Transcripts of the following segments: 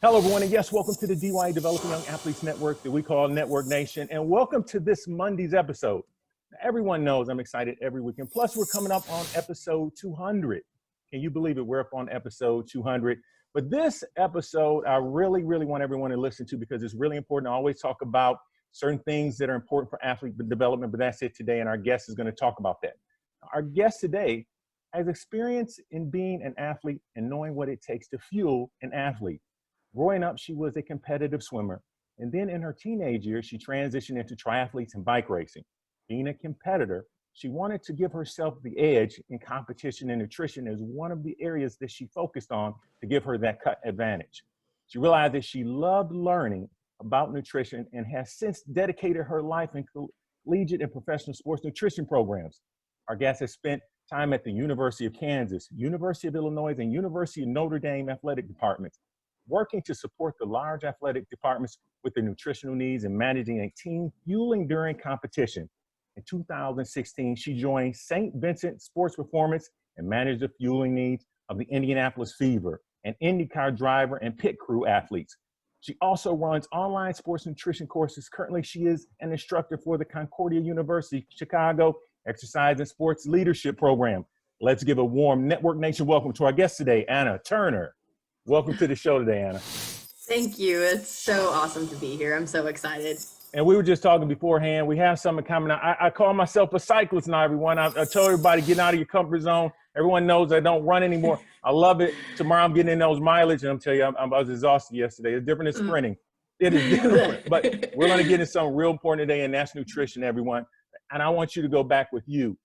Hello, everyone, and yes, welcome to the DY Developing Young Athletes Network that we call Network Nation, and welcome to this Monday's episode. Now, everyone knows I'm excited every weekend. Plus, we're coming up on episode 200. Can you believe it? We're up on episode 200. But this episode, I really want everyone to listen to because it's really important. I always talk about certain things that are important for athlete development, but that's it today, and our guest is going to talk about that. Our guest today has experience in being an athlete and knowing what it takes to fuel an athlete. Growing up, she was a competitive swimmer, and then in her teenage years, she transitioned into triathletes and bike racing. Being a competitor, she wanted to give herself the edge in competition, and nutrition is one of the areas that she focused on to give her that cut advantage. She realized that she loved learning about nutrition and has since dedicated her life in collegiate and professional sports nutrition programs. Our guest has spent time at the University of Kansas, University of Illinois, and University of Notre Dame athletic departments, working to support the large athletic departments with their nutritional needs and managing a team fueling during competition. In 2016, she joined St. Vincent Sports Performance and managed the fueling needs of the Indianapolis Fever and Indycar driver and pit crew athletes. She also runs online sports nutrition courses. Currently, she is an instructor for the Concordia University-Chicago Exercise and Sports Leadership Program. Let's give a warm Network Nation welcome to our guest today, Anna Turner. Welcome to the show today, Anna. Thank you. It's so awesome to be here. I'm so excited. And we were just talking beforehand. We have something coming out. I call myself a cyclist now, everyone. I tell everybody, get out of your comfort zone. Everyone knows I don't run anymore. I love it. Tomorrow I'm getting in those mileage, and I'm telling you, I was exhausted yesterday. It's different than sprinting. It is different. But we're going to get into something real important today, and that's nutrition, everyone. And I want you to go back with you.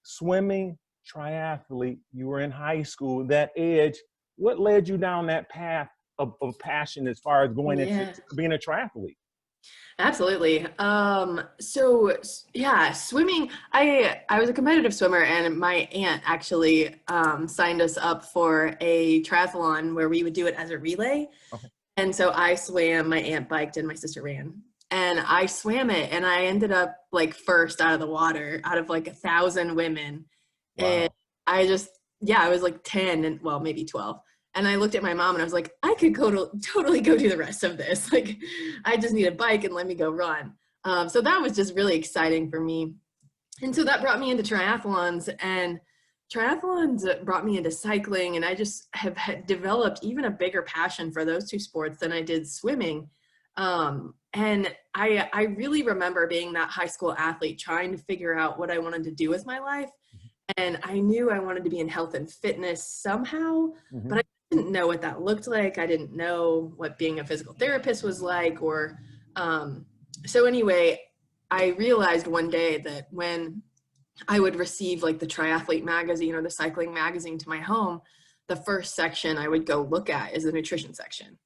Swimming, triathlete, you were in high school, that edge. What led you down that path of passion as far as going into being a triathlete? Absolutely. Swimming, I was a competitive swimmer, and my aunt actually signed us up for a triathlon where we would do it as a relay. Okay. And so I swam, my aunt biked, and my sister ran. And I swam it, and I ended up like first out of the water out of like 1,000 women. Wow. And I was like 10 and maybe 12. And I looked at my mom and I was like, I could totally go do the rest of this. Like, I just need a bike and let me go run. So that was just really exciting for me. And so that brought me into triathlons, and triathlons brought me into cycling. And I just have developed even a bigger passion for those two sports than I did swimming. And I really remember being that high school athlete trying to figure out what I wanted to do with my life. And I knew I wanted to be in health and fitness somehow, but I didn't know what that looked like. I didn't know what being a physical therapist was like, so anyway, I realized one day that when I would receive like the triathlete magazine or the cycling magazine to my home, the first section I would go look at is the nutrition section.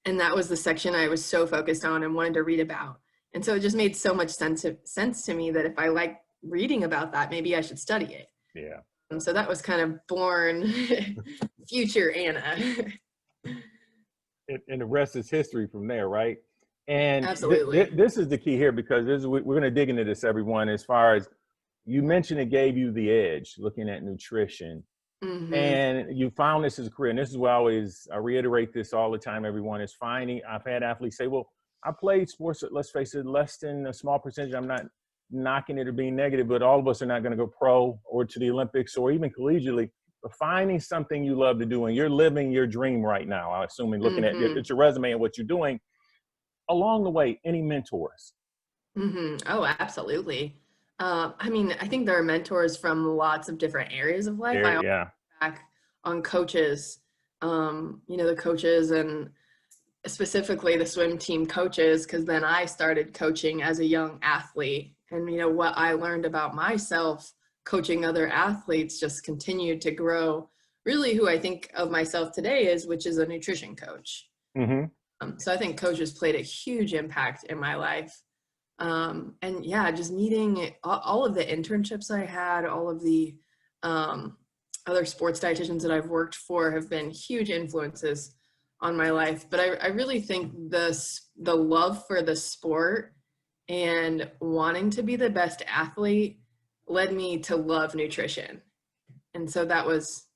And that was the section I was so focused on and wanted to read about. And so it just made so much sense to me that if I like reading about that, maybe I should study it. Yeah. And so that was kind of born future Anna. And the rest is history from there, right? And absolutely. This is the key here, because we're going to dig into this, everyone, as far as you mentioned, it gave you the edge looking at nutrition. Mm-hmm. And you found this as a career. And this is why I reiterate this all the time, everyone, is finding. I've had athletes say, well, I played sports, let's face it, less than a small percentage. I'm not knocking it or being negative, but all of us are not going to go pro or to the Olympics or even collegiately. But finding something you love to do, and you're living your dream right now, I'm assuming, looking at your resume and what you're doing. Along the way, any mentors? Oh, absolutely. I think there are mentors from lots of different areas of life. I look back on coaches, the coaches, and specifically the swim team coaches, because then I started coaching as a young athlete. And, what I learned about myself coaching other athletes just continued to grow. Really who I think of myself today which is a nutrition coach. Mm-hmm. So I think coaches played a huge impact in my life. Just meeting all of the internships I had, all of the other sports dietitians that I've worked for have been huge influences on my life. But I really think the love for the sport and wanting to be the best athlete led me to love nutrition. And so that was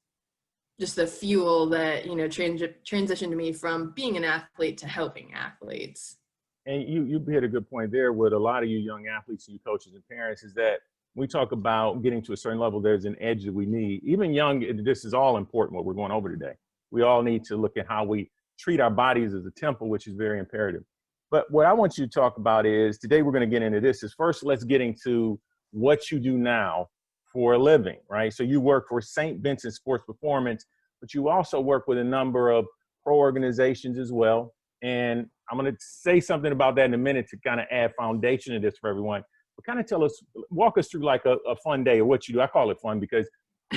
just the fuel that, you know, transitioned me from being an athlete to helping athletes. And you hit a good point there with a lot of you young athletes and you coaches and parents, is that we talk about getting to a certain level, there's an edge that we need. Even young, this is all important what we're going over today. We all need to look at how we treat our bodies as a temple, which is very imperative. But what I want you to talk about is, today we're going to get into this, is first let's get into what you do now for a living, right? So you work for St. Vincent Sports Performance, but you also work with a number of pro organizations as well. And I'm going to say something about that in a minute to kind of add foundation to this for everyone. But kind of walk us through like a fun day of what you do. I call it fun because,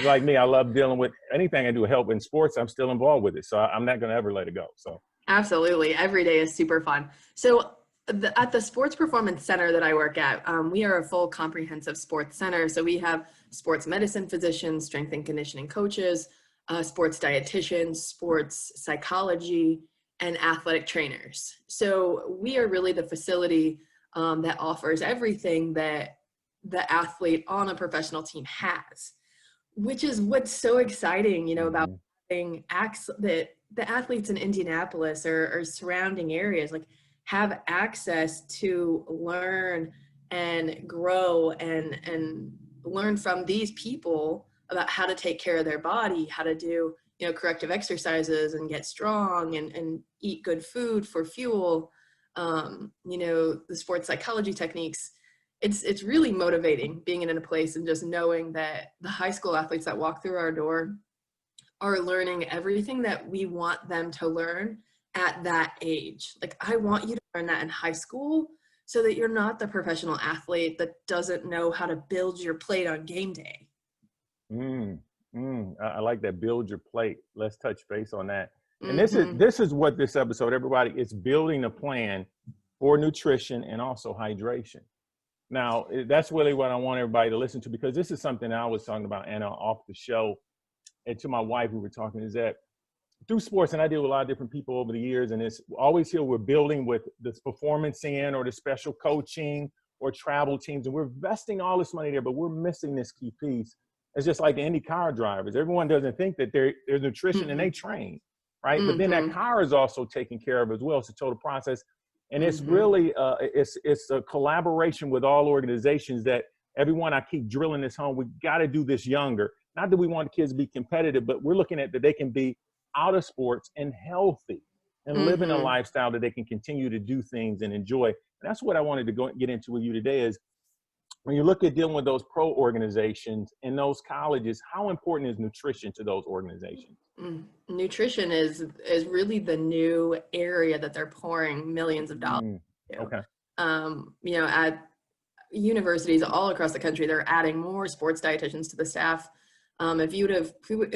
like me, I love dealing with anything I do to help in sports. I'm still involved with it. So I'm not going to ever let it go. So absolutely. Every day is super fun. So at the Sports Performance Center that I work at, we are a full comprehensive sports center. So we have sports medicine physicians, strength and conditioning coaches, sports dietitians, sports psychology, and athletic trainers. So we are really the facility that offers everything that the athlete on a professional team has, which is what's so exciting, you know, about having that the athletes in Indianapolis or surrounding areas like have access to learn and grow and learn from these people about how to take care of their body, how to do, you know, corrective exercises and get strong and eat good food for fuel. You know, the sports psychology techniques. It's really motivating being in a place and just knowing that the high school athletes that walk through our door are learning everything that we want them to learn at that age. Like, I want you to learn that in high school so that you're not the professional athlete that doesn't know how to build your plate on game day. I like that. Build your plate. Let's touch base on that. And this is what this episode, everybody, is building a plan for nutrition and also hydration. Now, that's really what I want everybody to listen to, because this is something I was talking about, Anna, off the show, and to my wife, we were talking, is that through sports, and I deal with a lot of different people over the years, and it's always here we're building with this performance in or the special coaching or travel teams, and we're investing all this money there, but we're missing this key piece. It's just like the IndyCar drivers. Everyone doesn't think that there's nutrition and they train, right? But then that car is also taken care of as well. It's a total process. And it's really, it's a collaboration with all organizations that everyone, I keep drilling this home, we got to do this younger. Not that we want kids to be competitive, but we're looking at that they can be out of sports and healthy and live in a lifestyle that they can continue to do things and enjoy. And that's what I wanted to get into with you today is, when you look at dealing with those pro organizations in those colleges, how important is nutrition to those organizations? Nutrition is really the new area that they're pouring millions of dollars into. Okay. You know, at universities all across the country, they're adding more sports dietitians to the staff. If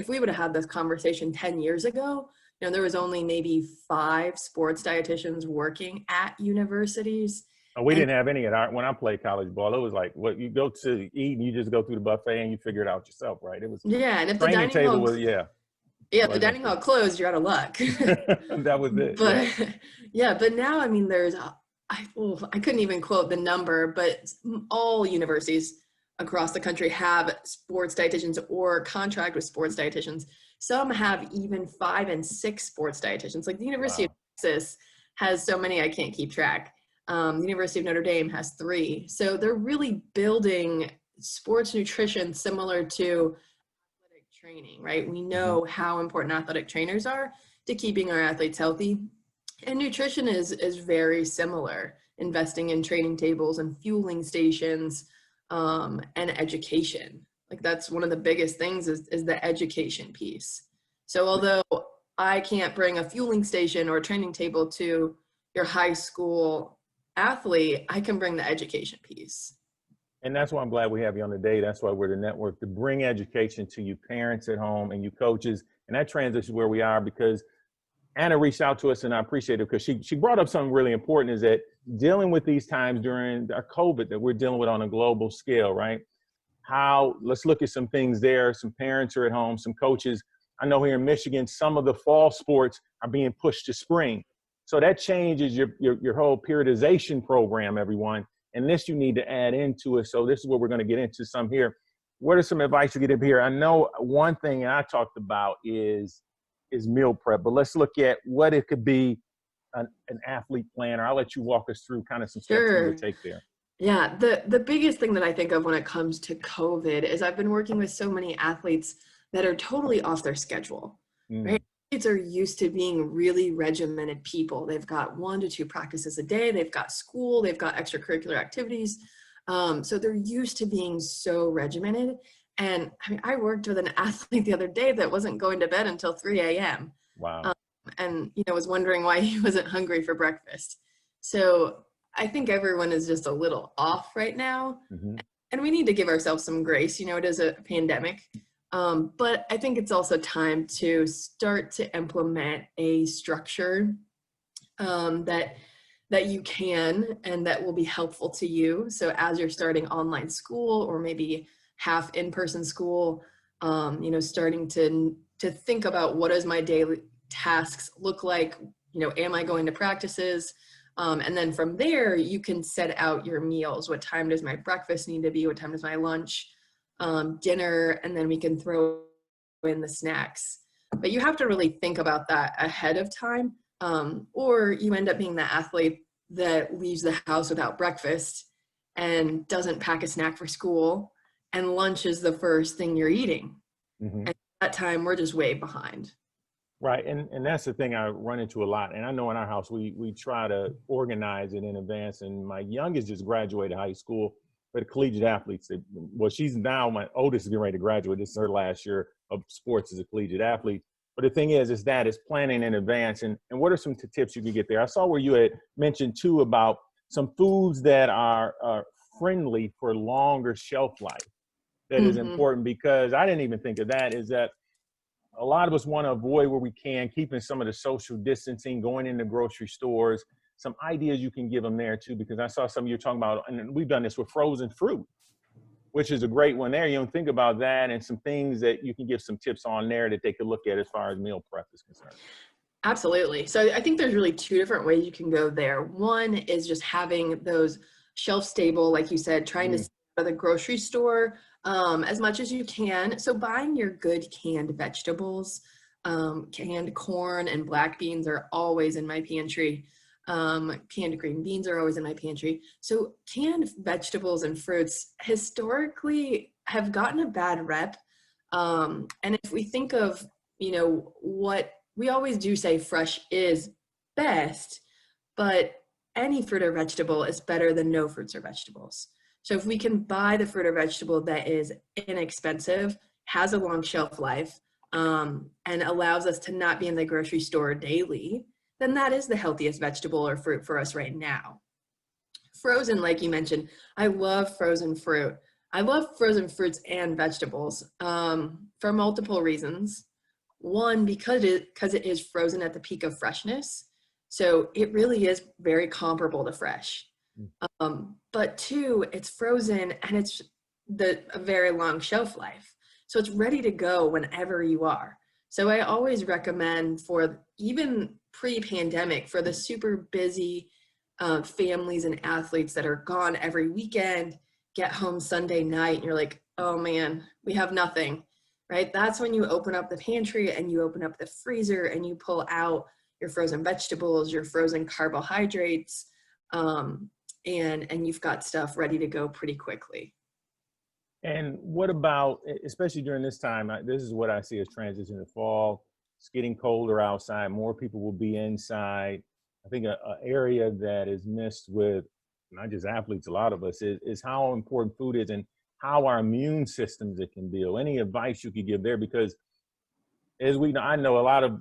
we would have had this conversation 10 years ago, you know, there was only maybe 5 sports dietitians working at universities. We didn't have any when I played college ball. It was like, what, you go to eat and you just go through the buffet and you figure it out yourself, right? It was and if the dining hall was if the dining hall closed, you're out of luck. That was it. But but now, I mean, there's I couldn't even quote the number, but all universities across the country have sports dietitians or contract with sports dietitians. Some have even 5 and 6 sports dietitians. Like the University of Texas has so many I can't keep track. The University of Notre Dame has 3. So they're really building sports nutrition similar to athletic training, right? We know how important athletic trainers are to keeping our athletes healthy. And nutrition is very similar, investing in training tables and fueling stations and education. Like that's one of the biggest things is the education piece. So although I can't bring a fueling station or a training table to your high school athlete, I can bring the education piece. And that's why I'm glad we have you on today. That's why we're the network, to bring education to you parents at home and you coaches. And that transition where we are, because Anna reached out to us, and I appreciate it because she brought up something really important, is that dealing with these times during our COVID that we're dealing with on a global scale, right? Let's look at some things there. Some parents are at home, some coaches. I know here in Michigan, some of the fall sports are being pushed to spring. So that changes your whole periodization program, everyone. And this you need to add into it. So this is what we're going to get into some here. what are some advice you get up here? I know one thing I talked about is meal prep, but let's look at what it could be an athlete planner. I'll let you walk us through kind of some steps you Sure. would take there. Yeah, the biggest thing that I think of when it comes to COVID is I've been working with so many athletes that are totally off their schedule, right? Athletes are used to being really regimented people. They've got 1 to 2 practices a day. They've got school. They've got extracurricular activities. So they're used to being so regimented. And I mean, I worked with an athlete the other day that wasn't going to bed until 3 a.m. Wow. And, was wondering why he wasn't hungry for breakfast. So I think everyone is just a little off right now. And we need to give ourselves some grace. It is a pandemic. But I think it's also time to start to implement a structure that you can and that will be helpful to you. So as you're starting online school or maybe half in-person school, starting to think about what does my daily tasks look like? Am I going to practices? And then from there, you can set out your meals. What time does my breakfast need to be? What time does my lunch, dinner? And then we can throw in the snacks. But you have to really think about that ahead of time. Or you end up being the athlete that leaves the house without breakfast and doesn't pack a snack for school. And lunch is the first thing you're eating. And at that time, we're just way behind. Right. And that's the thing I run into a lot. And I know in our house, we try to organize it in advance. And my youngest just graduated high school, but collegiate athletes, she's now, my oldest is getting ready to graduate. This is her last year of sports as a collegiate athlete. But the thing is that it's planning in advance. And what are some tips you can get there? I saw where you had mentioned too about some foods that are friendly for longer shelf life. That is important, because I didn't even think of that, is that a lot of us want to avoid where we can, keeping some of the social distancing, going into grocery stores, some ideas you can give them there too, because I saw some you're talking about, and we've done this with frozen fruit, which is a great one there. You don't think about that, and some things that you can give some tips on there that they could look at as far as meal prep is concerned. Absolutely. So I think there's really 2 different ways you can go there. One is just having those shelf stable, like you said, trying to go to the grocery store as much as you can. So buying your good canned vegetables, canned corn and black beans are always in my pantry. Canned green beans are always in my pantry. So canned vegetables and fruits historically have gotten a bad rep. And if we think of, what we always do say fresh is best, but any fruit or vegetable is better than no fruits or vegetables. So if we can buy the fruit or vegetable that is inexpensive, has a long shelf life, and allows us to not be in the grocery store daily, then that is the healthiest vegetable or fruit for us right now. Frozen, like you mentioned, I love frozen fruit. I love frozen fruits and vegetables for multiple reasons. One, because it is frozen at the peak of freshness. So it really is very comparable to fresh. But 2, it's frozen and it's a very long shelf life. So it's ready to go whenever you are. So I always recommend, for even pre-pandemic, for the super busy families and athletes that are gone every weekend, get home Sunday night and you're like, oh man, we have nothing, right? That's when you open up the pantry and you open up the freezer and you pull out your frozen vegetables, your frozen carbohydrates, and you've got stuff ready to go pretty quickly. And what about, especially during this time, this is what I see as transition to fall. It's getting colder outside. More people will be inside. I think an area that is missed with not just athletes, a lot of us, is how important food is and how our immune systems it can build. Any advice you could give there? Because as we know, I know a lot of,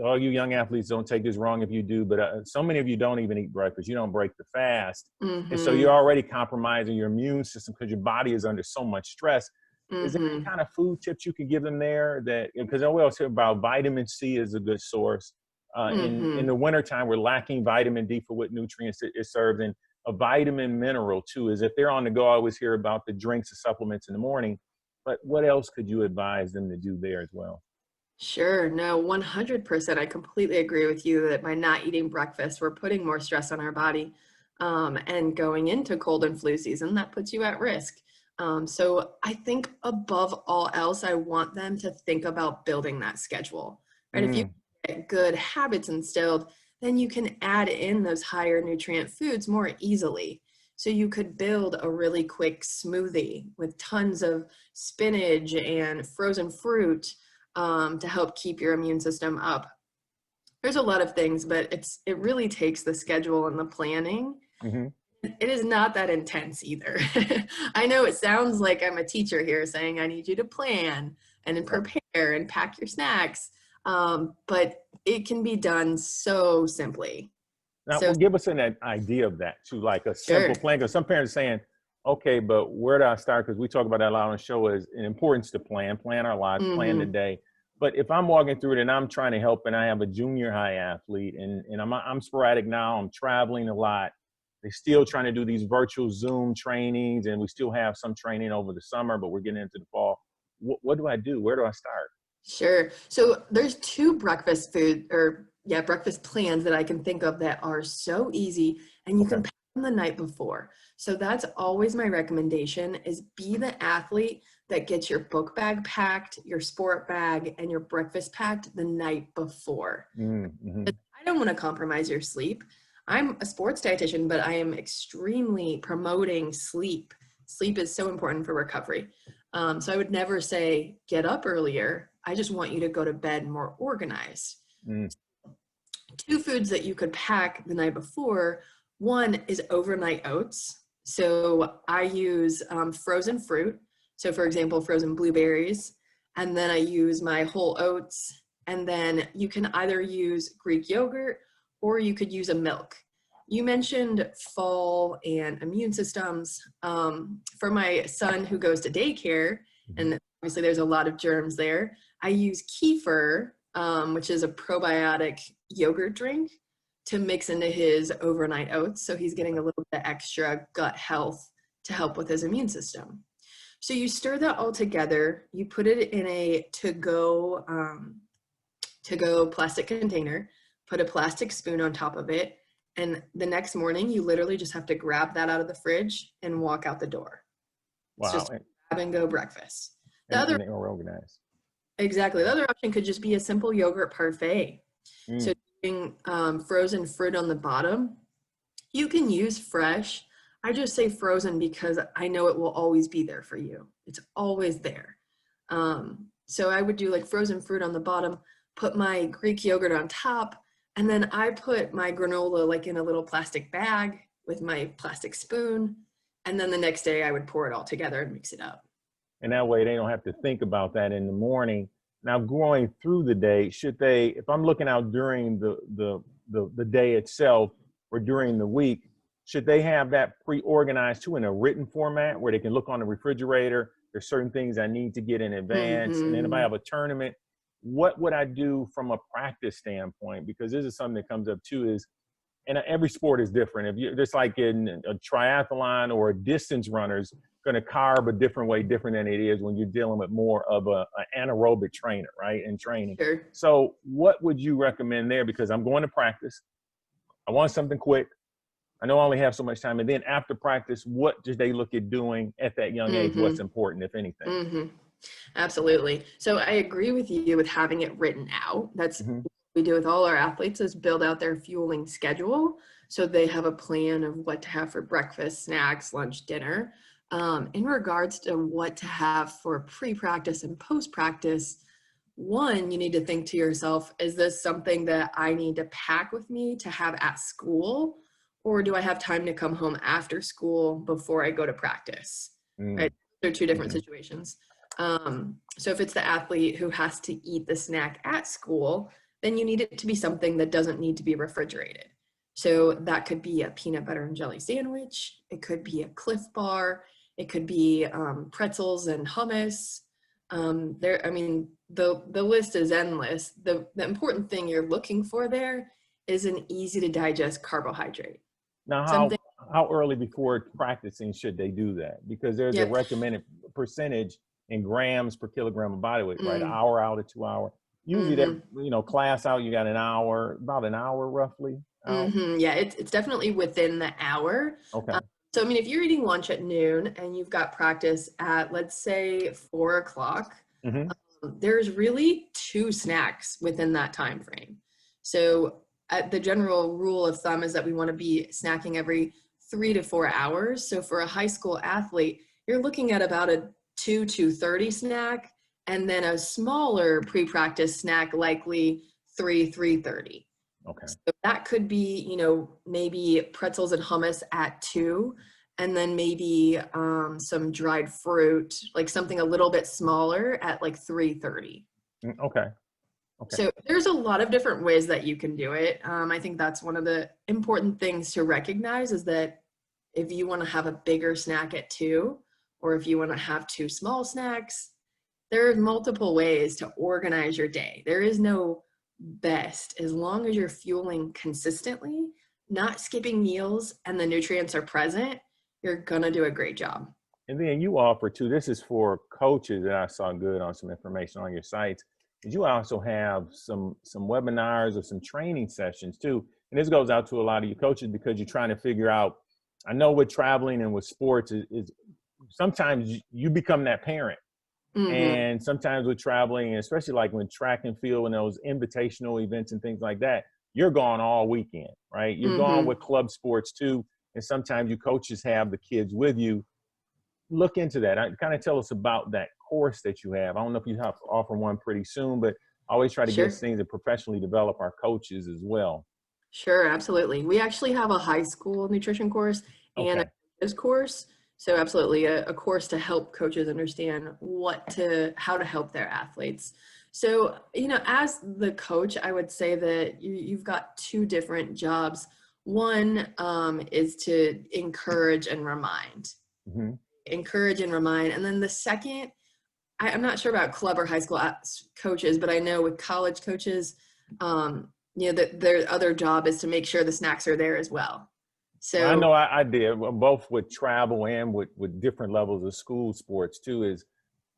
all you young athletes, don't take this wrong if you do, but so many of you don't even eat breakfast. You don't break the fast. And so you're already compromising your immune system because your body is under so much stress. Is there any kind of food tips you could give them there? That, because I always hear about vitamin C is a good source. In the wintertime, we're lacking vitamin D for what nutrients it serves. And a vitamin mineral too is if they're on the go, I always hear about the drinks and supplements in the morning. But what else could you advise them to do there as well? Sure. No, 100%. I completely agree with you that by not eating breakfast, we're putting more stress on our body. And going into cold and flu season, that puts you at risk. So I think above all else, I want them to think about building that schedule, right? If you get good habits instilled, then you can add in those higher nutrient foods more easily. So you could build a really quick smoothie with tons of spinach and frozen fruit to help keep your immune system up. There's a lot of things, but it really takes the schedule and the planning. Mm-hmm. It is not that intense either. I know it sounds like I'm a teacher here saying I need you to plan and then prepare and pack your snacks, but it can be done so simply. Now, So well, give us an idea of that too, like a simple sure. plan. Because some parents are saying, okay, but where do I start? Because we talk about that a lot on the show is an importance to plan our lives, plan the Mm-hmm. day. But if I'm walking through it and I'm trying to help and I have a junior high athlete and I'm sporadic now, I'm traveling a lot. They're still trying to do these virtual Zoom trainings and we still have some training over the summer, but we're getting into the fall. What do I do? Where do I start? Sure. So there's two breakfast plans that I can think of that are so easy and you Okay. can pack them the night before. So that's always my recommendation is be the athlete that gets your book bag packed, your sport bag, and your breakfast packed the night before. Mm-hmm. I don't want to compromise your sleep. I'm a sports dietitian, but I am extremely promoting sleep. Sleep is so important for recovery. So I would never say get up earlier. I just want you to go to bed more organized. Mm. Two foods that you could pack the night before. One is overnight oats. So I use frozen fruit. So for example, frozen blueberries. And then I use my whole oats. And then you can either use Greek yogurt or you could use a milk. You mentioned fall and immune systems. For my son who goes to daycare, and obviously there's a lot of germs there, I use kefir, which is a probiotic yogurt drink, to mix into his overnight oats. So he's getting a little bit of extra gut health to help with his immune system. So you stir that all together, you put it in a to-go plastic container, put a plastic spoon on top of it, and the next morning you literally just have to grab that out of the fridge and walk out the door. It's Wow. just grab and go breakfast. And they are organized. Exactly. The other option could just be a simple yogurt parfait. Mm. So doing frozen fruit on the bottom, you can use fresh. I just say frozen because I know it will always be there for you. It's always there. So I would do like frozen fruit on the bottom, put my Greek yogurt on top, and then I put my granola like in a little plastic bag with my plastic spoon. And then the next day I would pour it all together and mix it up. And that way they don't have to think about that in the morning. Now, going through the day, should they, if I'm looking out during the day itself or during the week, should they have that pre-organized too in a written format where they can look on the refrigerator? There's certain things I need to get in advance. And then if I have a tournament, what would I do from a practice standpoint? Because this is something that comes up too is, and every sport is different. If you just like in a triathlon or a distance runner's going to carve a different way, different than it is when you're dealing with more of an anaerobic trainer, right? In training. Sure. So what would you recommend there? Because I'm going to practice. I want something quick. I know I only have so much time. And then after practice, what do they look at doing at that young age? What's important, if anything? Absolutely. So I agree with you with having it written out. That's what we do with all our athletes is build out their fueling schedule. So they have a plan of what to have for breakfast, snacks, lunch, dinner. In regards to what to have for pre-practice and post-practice, one, you need to think to yourself, is this something that I need to pack with me to have at school? Or do I have time to come home after school before I go to practice? Right? They're two different situations. So if it's the athlete who has to eat the snack at school, then you need it to be something that doesn't need to be refrigerated. So that could be a peanut butter and jelly sandwich. It could be a Cliff Bar. It could be pretzels and hummus. The list is endless. The important thing you're looking for there is an easy to digest carbohydrate. Now, how early before practicing should they do that? Because there's a recommended percentage in grams per kilogram of body weight, right? An hour out or 2 hour. Usually that, class out, you got about an hour roughly. Yeah, it's definitely within the hour. Okay. So, I mean, if you're eating lunch at noon and you've got practice at, let's say, 4 o'clock, Mm-hmm. there's really 2 snacks within that time frame. So the general rule of thumb is that we want to be snacking every 3 to 4 hours. So for a high school athlete, you're looking at about a 2 to 2:30 snack, and then a smaller pre-practice snack, likely 3:30. Okay. So that could be, maybe pretzels and hummus at 2, and then maybe some dried fruit, like something a little bit smaller at like 3:30. Okay. Okay. So there's a lot of different ways that you can do it. I think that's one of the important things to recognize, is that if you want to have a bigger snack at 2, or if you want to have 2 small snacks, there are multiple ways to organize your day. There is no best, as long as you're fueling consistently, not skipping meals, and the nutrients are present, you're gonna do a great job. And then you offer too, this is for coaches that I saw good on some information on your sites. And you also have some webinars or some training sessions too. And this goes out to a lot of your coaches, because you're trying to figure out, I know with traveling and with sports is sometimes you become that parent. Mm-hmm. And sometimes with traveling, and especially like when track and field and those invitational events and things like that, you're gone all weekend, right? You're gone with club sports too. And sometimes you coaches have the kids with you. Look into that. Kind of tell us about that course that you have. I don't know if you have to offer one pretty soon, but I always try to Sure. get things to professionally develop our coaches as well. Sure, absolutely. We actually have a high school nutrition course and a Okay. coaches course. So absolutely a course to help coaches understand how to help their athletes. So, as the coach, I would say that you've got 2 different jobs. One is to encourage and remind. Mm-hmm. Encourage and remind. And then the second, I'm not sure about club or high school coaches, but I know with college coaches, that their other job is to make sure the snacks are there as well. So I know I did both with travel and with different levels of school sports too. Is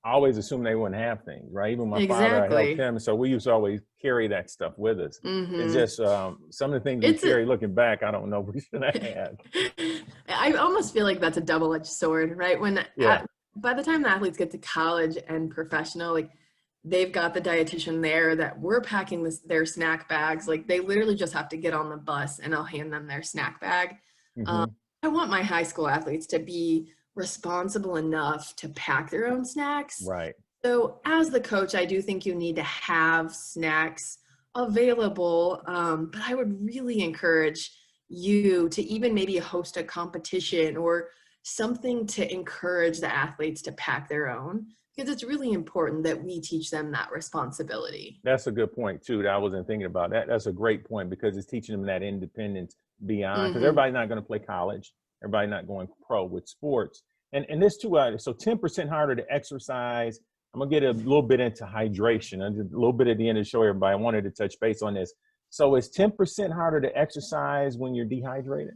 I always assume they wouldn't have things, right? Even my father, I helped exactly. him, so we used to always carry that stuff with us. It's Mm-hmm. just some of the things we carry. Looking back, I don't know if we should have. I almost feel like that's a double-edged sword, right? Yeah. By the time the athletes get to college and professional, like they've got the dietitian there that we're packing their snack bags. Like they literally just have to get on the bus and I'll hand them their snack bag. Mm-hmm. I want my high school athletes to be responsible enough to pack their own snacks. Right. So as the coach, I do think you need to have snacks available, but I would really encourage you to even maybe host a competition or something to encourage the athletes to pack their own, because it's really important that we teach them that responsibility. That's a good point too. That I wasn't thinking about that. That's a great point, because it's teaching them that independence beyond, because everybody's not going to play college. Everybody's not going pro with sports. And this too, so 10% harder to exercise. I'm going to get a little bit into hydration. A little bit at the end of the show, everybody. I wanted to touch base on this. So it's 10% harder to exercise when you're dehydrated?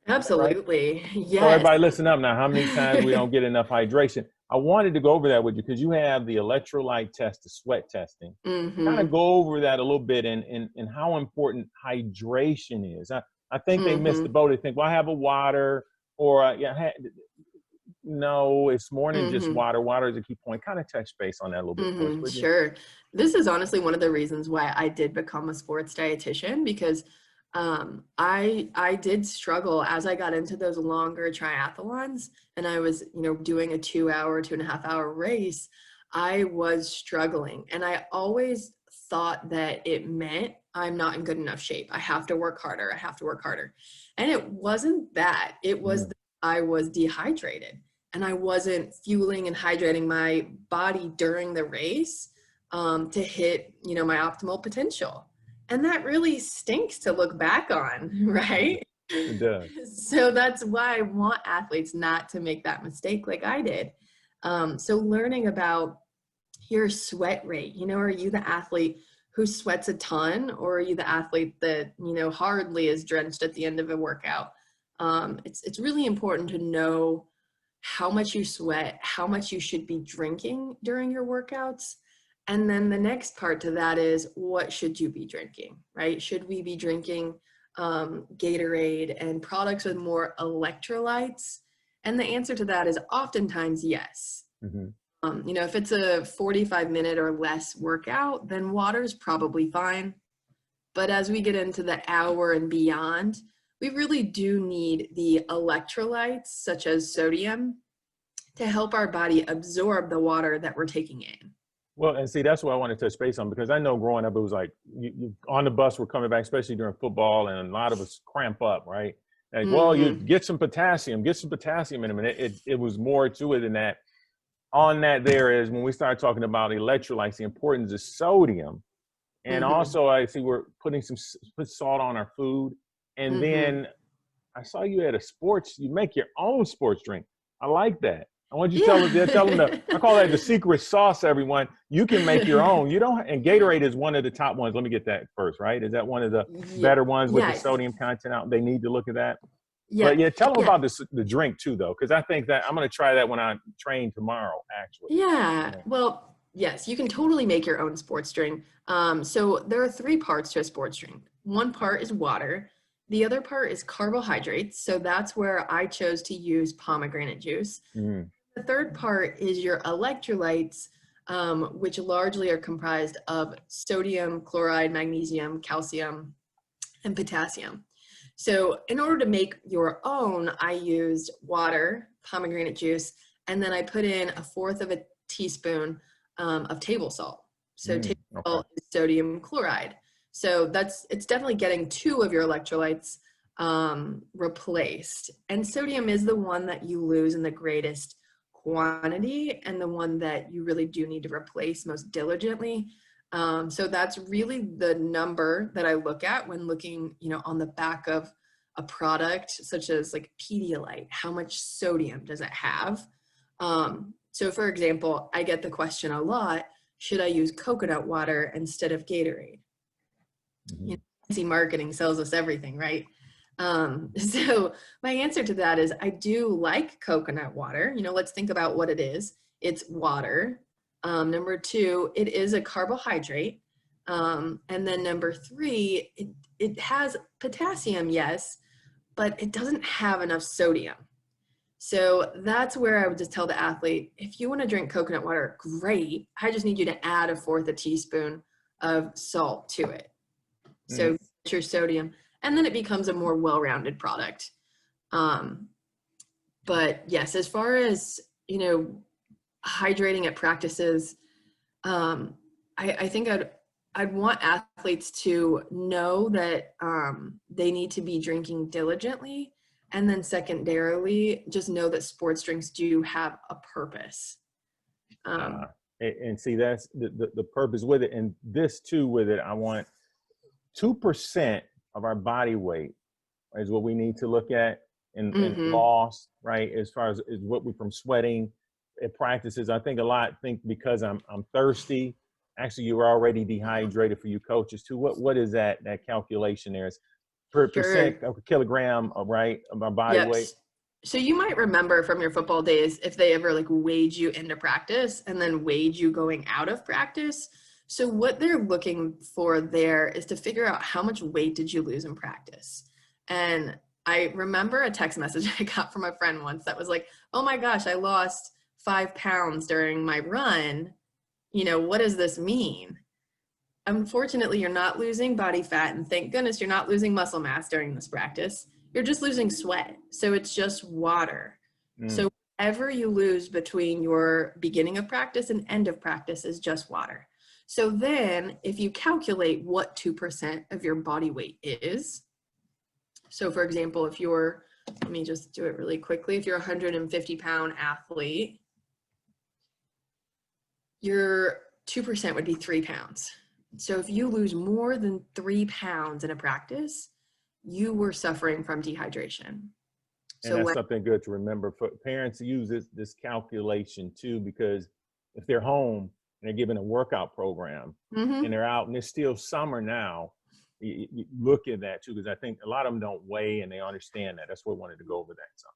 Absolutely. Right? Yes. So everybody listen up now. How many times we don't get enough hydration? I wanted to go over that with you, because you have the electrolyte test, the sweat testing. Kind of go over that a little bit and how important hydration is. I think they missed the boat. They think, well, I have a water, or no, it's more than just water. Water is a key point. Kind of touch base on that a little bit for us, would you? Sure. This is honestly one of the reasons why I did become a sports dietitian, because I did struggle as I got into those longer triathlons, and I was, doing a 2-hour, 2.5-hour race. I was struggling, and I always thought that it meant I'm not in good enough shape. I have to work harder. I have to work harder. And it wasn't that. It was that I was dehydrated, and I wasn't fueling and hydrating my body during the race to hit, my optimal potential. And that really stinks to look back on, right? It does. So that's why I want athletes not to make that mistake like I did. So learning about your sweat rate, are you the athlete who sweats a ton, or are you the athlete that, hardly is drenched at the end of a workout? It's really important to know how much you sweat, how much you should be drinking during your workouts. And then the next part to that is, what should you be drinking, right? Should we be drinking Gatorade and products with more electrolytes? And the answer to that is oftentimes yes. Mm-hmm. If it's a 45-minute or less workout, then water's probably fine. But as we get into the hour and beyond, we really do need the electrolytes, such as sodium, to help our body absorb the water that we're taking in. Well, and see, that's what I want to touch base on, because I know growing up, it was like you on the bus, we're coming back, especially during football, and a lot of us cramp up, right? Like, well, you get some potassium in them. And it was more to it than that. On that, there is when we start talking about electrolytes, the importance of sodium. And also, I see we're put salt on our food. And then I saw you had you make your own sports drink. I like that. I want you to tell them I call that the secret sauce, everyone. You can make your own. And Gatorade is one of the top ones. Let me get that first, right? Is that one of the better ones with the sodium content out? They need to look at that. Yeah. But tell them about the drink too, though, because I think that I'm going to try that when I train tomorrow, actually. Yeah. Well, yes, you can totally make your own sports drink. So there are 3 parts to a sports drink. One part is water. The other part is carbohydrates. So that's where I chose to use pomegranate juice. The third part is your electrolytes, which largely are comprised of sodium, chloride, magnesium, calcium, and potassium. So in order to make your own, I used water, pomegranate juice, and then I put in 1/4 of a teaspoon of table salt. So table salt is sodium chloride. So it's definitely getting 2 of your electrolytes replaced. And sodium is the one that you lose in the greatest quantity and the one that you really do need to replace most diligently. So that's really the number that I look at when looking, on the back of a product such as like Pedialyte. How much sodium does it have? So for example, I get the question a lot, should I use coconut water instead of Gatorade? Fancy marketing sells us everything, right? So my answer to that is I do like coconut water. Let's think about what it is. It's water. Number 2, it is a carbohydrate. And then number 3, it has potassium, yes, but it doesn't have enough sodium. So that's where I would just tell the athlete, if you want to drink coconut water, great. I just need you to add 1/4 teaspoon of salt to it. So your sodium, and then it becomes a more well-rounded product. But yes, as far as, hydrating at practices, I think I'd want athletes to know that they need to be drinking diligently. And then secondarily, just know that sports drinks do have a purpose. And see, that's the purpose with it. And this too, with it, I want 2% of our body weight is what we need to look at in loss, right? As far as what we from sweating at practices. I think a lot think because I'm thirsty. Actually, you were already dehydrated for you coaches too. What is that calculation there? Is per percent of a kilogram of our body weight? So you might remember from your football days if they ever weighed you into practice and then weighed you going out of practice. So what they're looking for there is to figure out how much weight did you lose in practice. And I remember a text message I got from a friend once that was like, oh my gosh, I lost 5 pounds during my run. What does this mean? Unfortunately, you're not losing body fat, and thank goodness you're not losing muscle mass during this practice. You're just losing sweat. So it's just water. So whatever you lose between your beginning of practice and end of practice is just water. So then if you calculate what 2% of your body weight is, so for example, let me just do it really quickly. If you're a 150-pound athlete, your 2% would be 3 pounds. So if you lose more than 3 pounds in a practice, you were suffering from dehydration. And that's something good to remember for parents to use this calculation too, because if they're home and they're given a workout program and they're out and it's still summer now, you look at that too, because I think a lot of them don't weigh and they understand that. That's what I wanted to go over that. So.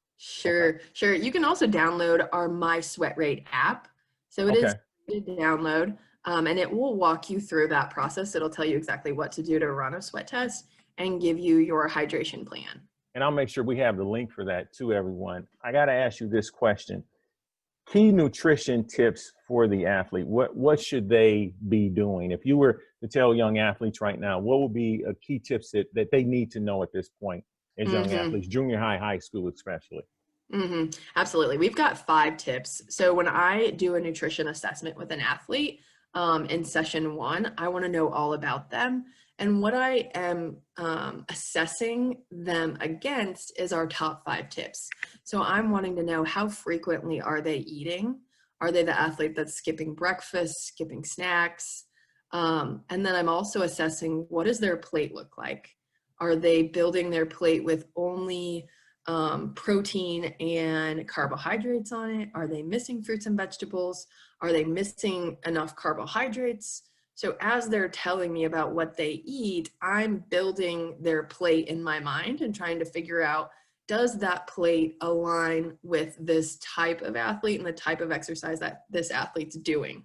Sure. You can also download our My Sweat Rate app. So it is free to download, and it will walk you through that process. It'll tell you exactly what to do to run a sweat test. and give you your hydration plan. And I'll make sure we have the link for that to everyone. I got to ask you this question. Key nutrition tips for the athlete. What should they be doing? If you were to tell young athletes right now, what would be a key tips that they need to know at this point as young athletes, junior high, high school especially? Absolutely. We've got 5 tips. So when I do a nutrition assessment with an athlete in session 1, I want to know all about them. And what I am assessing them against is our top 5 tips. So I'm wanting to know, how frequently are they eating? Are they the athlete that's skipping breakfast, skipping snacks? And then I'm also assessing, what does their plate look like? Are they building their plate with only protein and carbohydrates on it? Are they missing fruits and vegetables? Are they missing enough carbohydrates? So as they're telling me about what they eat, I'm building their plate in my mind and trying to figure out, does that plate align with this type of athlete and the type of exercise that this athlete's doing?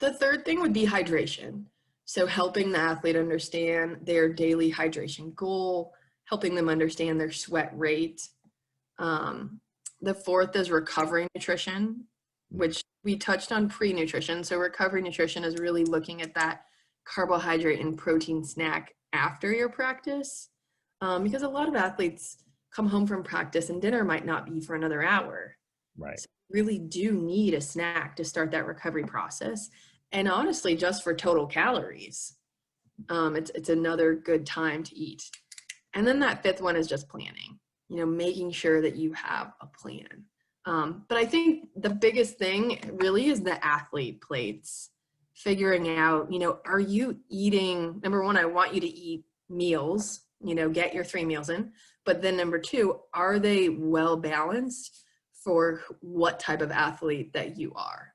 The third thing would be hydration. So helping the athlete understand their daily hydration goal, helping them understand their sweat rate. The fourth is recovery nutrition, which we touched on pre-nutrition. So recovery nutrition is really looking at that carbohydrate and protein snack after your practice, because a lot of athletes come home from practice and dinner might not be for another hour. Right. So you really do need a snack to start that recovery process. And honestly, just for total calories, it's another good time to eat. And then that 5th one is just planning, making sure that you have a plan. But I think the biggest thing really is the athlete plates, figuring out, are you eating, number 1, I want you to eat meals, get your 3 meals in, but then number 2, are they well balanced for what type of athlete that you are?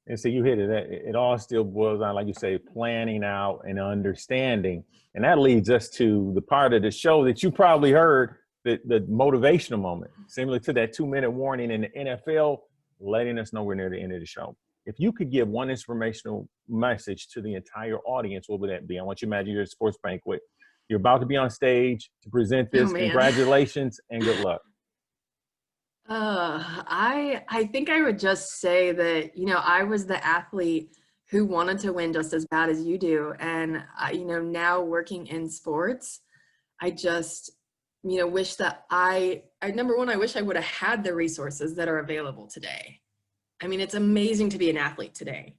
And so you hit it. It all still boils down, like you say, planning out and understanding. And that leads us to the part of the show that you probably heard, the motivational moment, similar to that 2-minute warning in the NFL, letting us know we're near the end of the show. If you could give one inspirational message to the entire audience, what would that be? I want you to imagine you're at a sports banquet. You're about to be on stage to present this. Congratulations and good luck. I think I would just say that, I was the athlete who wanted to win just as bad as you do. And, now working in sports, I just, wish that number 1, I wish I would have had the resources that are available today. I mean, it's amazing to be an athlete today.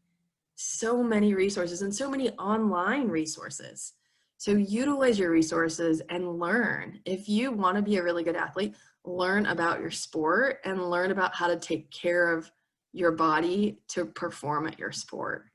So many resources and so many online resources. So utilize your resources and learn. If you want to be a really good athlete, learn about your sport and learn about how to take care of your body to perform at your sport.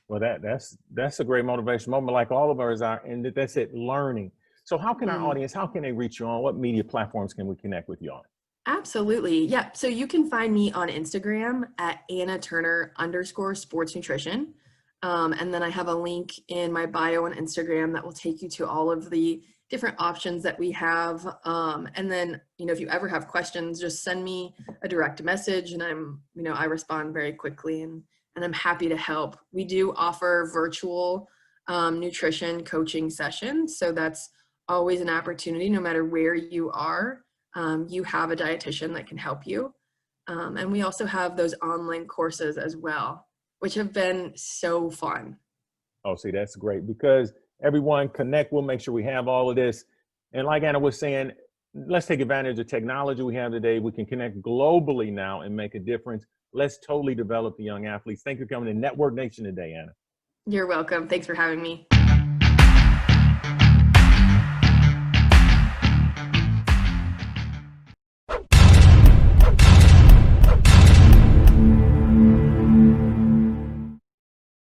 Well, that's a great motivation moment, like all of ours are, and that's it, learning. So how can our audience, how can they reach you on? What media platforms can we connect with you on? Absolutely. Yeah. So you can find me on Instagram at @AnnaTurner_sports nutrition. And then I have a link in my bio on Instagram that will take you to all of the different options that we have. And then, if you ever have questions, just send me a direct message and I respond very quickly and I'm happy to help. We do offer virtual nutrition coaching sessions. So that's always an opportunity, no matter where you are. You have a dietitian that can help you. And we also have those online courses as well, which have been so fun. Oh, see, that's great, because everyone connect. We'll make sure we have all of this. And like Anna was saying, let's take advantage of technology we have today. We can connect globally now and make a difference. Let's totally develop the young athletes. Thank you for coming to Network Nation today, Anna. You're welcome. Thanks for having me.